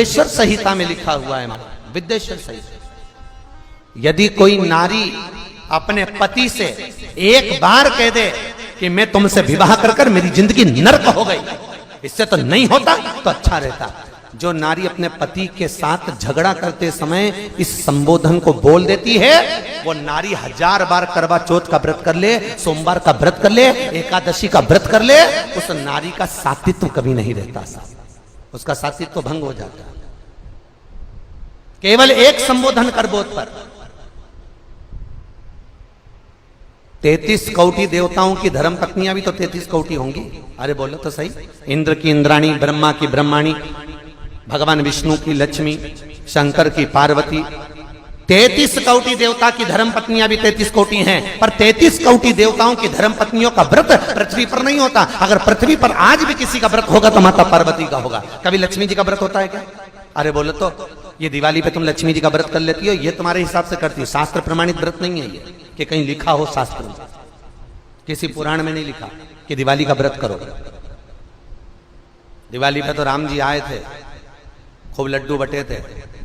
विद्येश्वर संहिता में लिखा हुआ है, विद्येश्वर संहिता, यदि कोई नारी अपने पति से एक बार कह दे कि मैं तुमसे विवाह कर कर मेरी जिंदगी नर्क हो गई, इससे तो नहीं होता तो अच्छा रहता। जो नारी अपने पति के साथ झगड़ा करते समय इस संबोधन को बोल देती है, वो नारी 1000 बार करवा चौथ का व्रत कर ले, सोमवार का व्रत कर ले, एकादशी का व्रत कर ले, उस नारी का सात्वित्व कभी नहीं रहता, उसका सात्वित्व भंग हो जाता। केवल एक संबोधन कर बोध पर 33 कौटी देवताओं की धर्म पत्नियां भी तो 33 कौटी होंगी। अरे बोलो तो सही, इंद्र की इंद्राणी, ब्रह्मा की ब्रह्माणी, भगवान विष्णु की लक्ष्मी, शंकर की पार्वती, 33 कौटी देवता की धर्म पत्नियां भी 33 कौटी हैं। पर 33 कौटी देवताओं की धर्म पत्नियों का व्रत पृथ्वी पर नहीं होता। अगर पृथ्वी पर आज भी किसी का व्रत होगा तो माता पार्वती का होगा। कभी लक्ष्मी जी का व्रत होता है क्या? अरे बोलो तो, ये दिवाली पे तुम लक्ष्मी जी का व्रत कर लेती हो, ये तुम्हारे हिसाब से करती हो, शास्त्र प्रमाणित व्रत नहीं है ये, कि कहीं लिखा हो शास्त्र में, किसी पुराण में नहीं लिखा कि दिवाली का व्रत करो। दिवाली पे तो राम जी आए थे, खूब लड्डू बटे थे,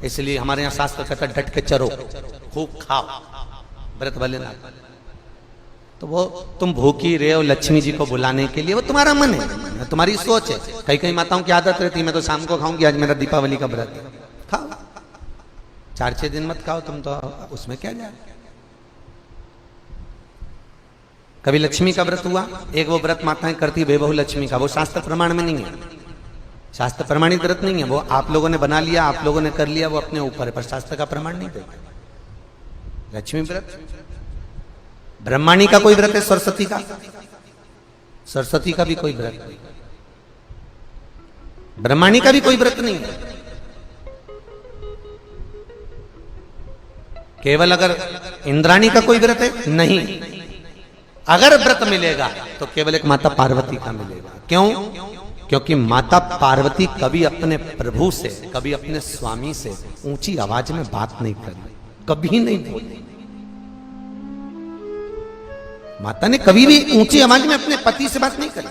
इसलिए हमारे यहाँ शास्त्र कहता डट के चरो, खूब खाओ, व्रत भले ना। तो वो तुम भूखी रहे हो लक्ष्मी जी को बुलाने के लिए, वो तुम्हारा मन है, तुम्हारी सोच है। कई कई माताओं की आदत रहती है, मैं तो शाम को खाऊंगी, आज मेरा दीपावली का व्रत है, खाओ, 4-6 दिन मत खाओ तुम, तो उसमें क्या जाए। कभी लक्ष्मी का व्रत हुआ, एक वो व्रत माताएं करती बेबहू लक्ष्मी का, वो शास्त्र प्रमाण में नहीं है, शास्त्र प्रमाणित व्रत नहीं है, वो आप लोगों ने बना लिया, आप लोगों ने कर लिया, वो अपने ऊपर है, पर शास्त्र का प्रमाण नहीं देगा। लक्ष्मी व्रत, ब्रह्माणी का कोई व्रत है, सरस्वती का, सरस्वती का भी कोई व्रत नहीं, ब्रह्माणी का भी कोई व्रत नहीं है। केवल अगर इंद्राणी का कोई व्रत है, नहीं, अगर व्रत मिलेगा तो केवल एक माता पार्वती का मिलेगा। क्यों? क्योंकि माता पार्वती कभी अपने प्रभु से, कभी अपने स्वामी से ऊंची आवाज में बात नहीं करी, कभी नहीं बोली। माता ने कभी भी ऊंची आवाज में अपने पति से बात नहीं करी।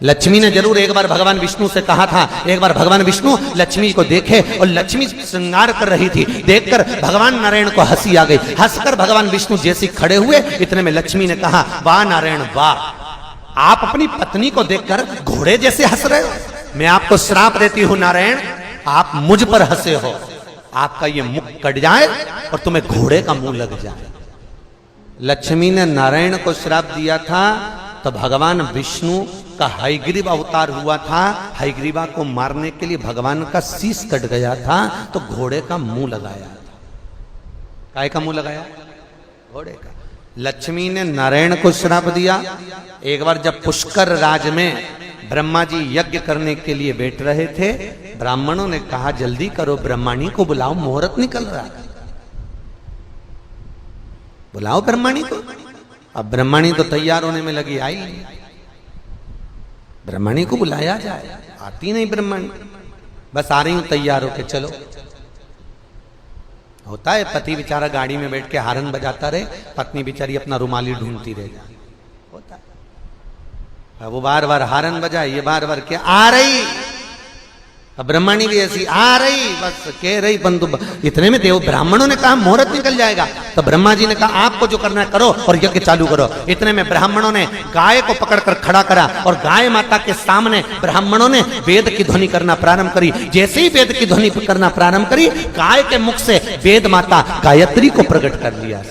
लक्ष्मी ने जरूर एक बार भगवान विष्णु से कहा था, एक बार भगवान विष्णु लक्ष्मी को देखे और लक्ष्मी श्रृंगार कर रही थी, देखकर भगवान नारायण को हंसी आ गई। हंसकर भगवान विष्णु जैसे खड़े हुए, इतने में लक्ष्मी ने कहा, वाह नारायण वाह, आप अपनी पत्नी को देखकर घोड़े जैसे हंस रहे हो, मैं आपको श्राप देती हूं नारायण, आप मुझ पर हंसे हो, आपका ये मुख कट जाए और तुम्हें घोड़े का मुंह लग जाए। लक्ष्मी ने नारायण को श्राप दिया था, तो भगवान विष्णु का हयग्रीव अवतार हुआ था, हयग्रीवा को मारने के लिए भगवान का शीश कट गया था, तो घोड़े का मुंह लगाया था। काय का मुंह लगाया? घोड़े का। लक्ष्मी ने नारायण को श्राप दिया। एक बार जब पुष्कर राज में ब्रह्मा जी यज्ञ करने के लिए बैठ रहे थे, ब्राह्मणों ने कहा जल्दी करो, ब्रह्माणी को बुलाओ, मुहूर्त निकल रहा है, बुलाओ ब्रह्माणी को। अब ब्रह्माणी तो तैयार होने में लगी, आई ब्रह्माणी को बुलाया जाए, आती नहीं ब्रह्माणी, बस आ रही हूं तैयार होके चलो। होता है पति बेचारा गाड़ी में बैठ के हारन बजाता रहे, पत्नी बेचारी अपना रुमाली ढूंढती रह जाए, होता है। वो बार बार हारन बजाए, ये बार बार क्या आ रही, अब ब्रह्माणी भी ऐसी आ रही, बस कह रही, बंधु इतने में देव ब्राह्मणों ने कहा मुहूर्त निकल जाएगा, तो ब्रह्मा जी ने कहा आपको जो करना है करो और यज्ञ चालू करो। इतने में ब्राह्मणों ने गाय को पकड़कर खड़ा करा और गाय माता के सामने ब्राह्मणों ने वेद की ध्वनि करना प्रारंभ करी। जैसे ही वेद की ध्वनि करना प्रारंभ करी, गाय के मुख से वेद माता गायत्री को प्रकट कर लिया,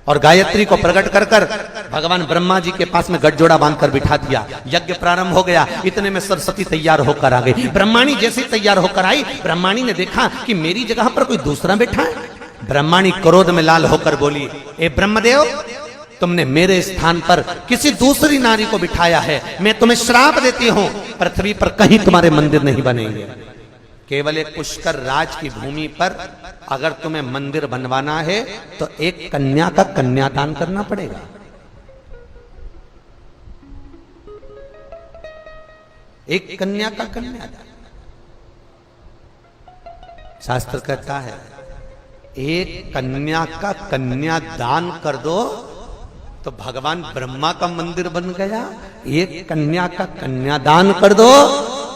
और गायत्री को प्रकट कर कर भगवान ब्रह्मा जी के पास में गठजोड़ा बांधकर बिठा दिया। यज्ञ प्रारंभ हो गया। इतने में सरस्वती तैयार होकर आ गई। ब्रह्माणी जैसे तैयार होकर आई, ब्रह्माणी ने देखा कि मेरी जगह पर कोई दूसरा बैठा है। ब्रह्माणी क्रोध में लाल होकर बोली, ए ब्रह्मदेव, तुमने मेरे स्थान पर किसी दूसरी नारी को बिठाया है, मैं तुम्हें श्राप देती हूं, पृथ्वी पर कहीं तुम्हारे मंदिर नहीं बनेंगे। केवल एक पुष्कर राज की भूमि पर अगर तुम्हें मंदिर बनवाना है तो एक कन्या का कन्यादान करना पड़ेगा। एक कन्या का कन्यादान, शास्त्र कहता है एक कन्या का कन्यादान कर दो तो भगवान ब्रह्मा का मंदिर बन गया। एक कन्या का कन्यादान कर दो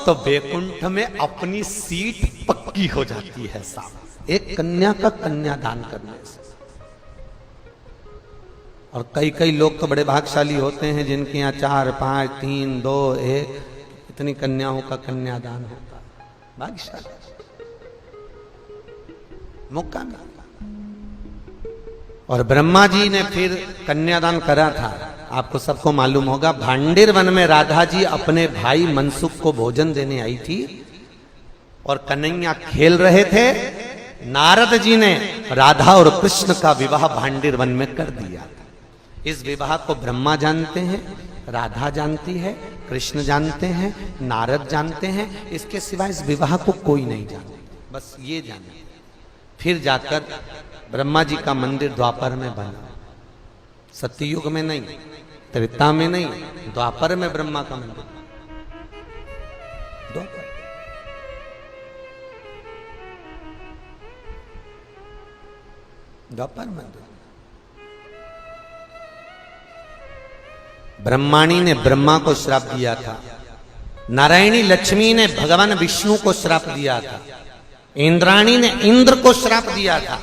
तो वैकुंठ में अपनी सीट पक्की हो जाती है साहब, एक कन्या का कन्यादान करने से। और कई कई लोग तो बड़े भाग्यशाली होते हैं जिनके यहाँ 4, 5, 3, 2, 1 इतनी कन्याओं का कन्यादान होता है, भाग्यशाली, मौका मिला। और ब्रह्मा जी ने फिर कन्यादान करा था। आपको सबको मालूम होगा, भांडिर वन में राधा जी अपने भाई मनसुख को भोजन देने आई थी और कन्हैया खेल रहे थे। नारद जी ने राधा और कृष्ण का विवाह भांडिर वन में कर दिया। इस विवाह को ब्रह्मा जानते हैं, राधा जानती है, कृष्ण जानते हैं, नारद जानते हैं। इसके सिवाय इस विवाह को कोई नहीं जानता, बस ये जाने। फिर जाकर ब्रह्मा जी का मंदिर द्वापर में बना, सत्ययुग में नहीं, त्रेता में नहीं, द्वापर में ब्रह्मा का मंदिर। द्वापर मंदिर। ब्रह्माणी ने ब्रह्मा को श्राप दिया था, नारायणी लक्ष्मी ने भगवान विष्णु को श्राप दिया था, इंद्राणी ने इंद्र को श्राप दिया था,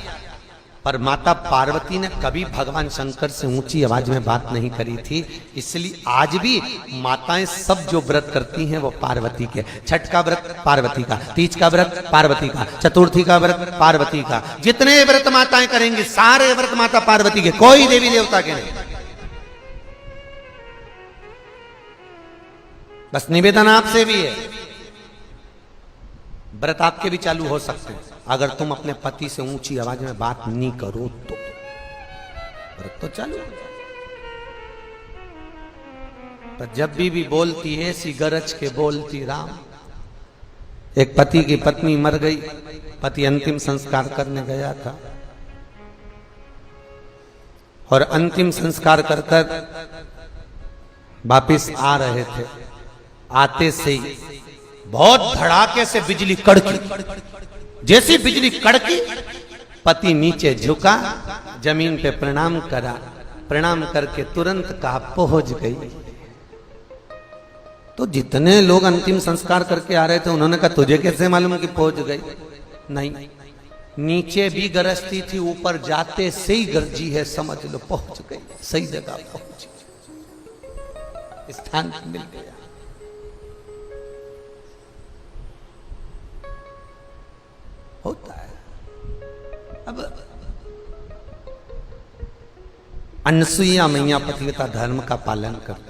पर माता पार्वती ने कभी भगवान शंकर से ऊंची आवाज में बात नहीं करी थी। इसलिए आज भी माताएं सब जो व्रत करती हैं वो पार्वती के। छठ का व्रत पार्वती का, तीज का व्रत पार्वती का, चतुर्थी का व्रत पार्वती का। जितने व्रत माताएं करेंगी सारे व्रत माता पार्वती के, कोई देवी देवता के नहीं। बस निवेदन आपसे भी है, व्रत आपके भी चालू हो सकते हैं अगर तुम अपने पति से ऊंची आवाज में बात नहीं करो तो। व्रत तो चालू हो जाए। पर जब भी बोलती है सी गरज के बोलती राम। एक पति की पत्नी मर गई, पति अंतिम संस्कार करने गया था और अंतिम संस्कार कर कर वापिस आ रहे थे। आते से ही बहुत धड़ाके से बिजली कड़की। जैसी बिजली कड़की, पति नीचे झुका, जमीन पे प्रणाम करा, प्रणाम करके तुरंत कहा पहुंच गई। तो जितने लोग अंतिम संस्कार करके आ रहे थे उन्होंने कहा तुझे कैसे मालूम कि पहुंच गई? नहीं, नीचे भी गरजती थी, ऊपर जाते से ही गरजी है, समझ लो पहुंच गई, सही जगह पहुंच गई, स्थान मिल गया। होता है। अब अनसुईया मैया पतिव्रता धर्म का पालन करती,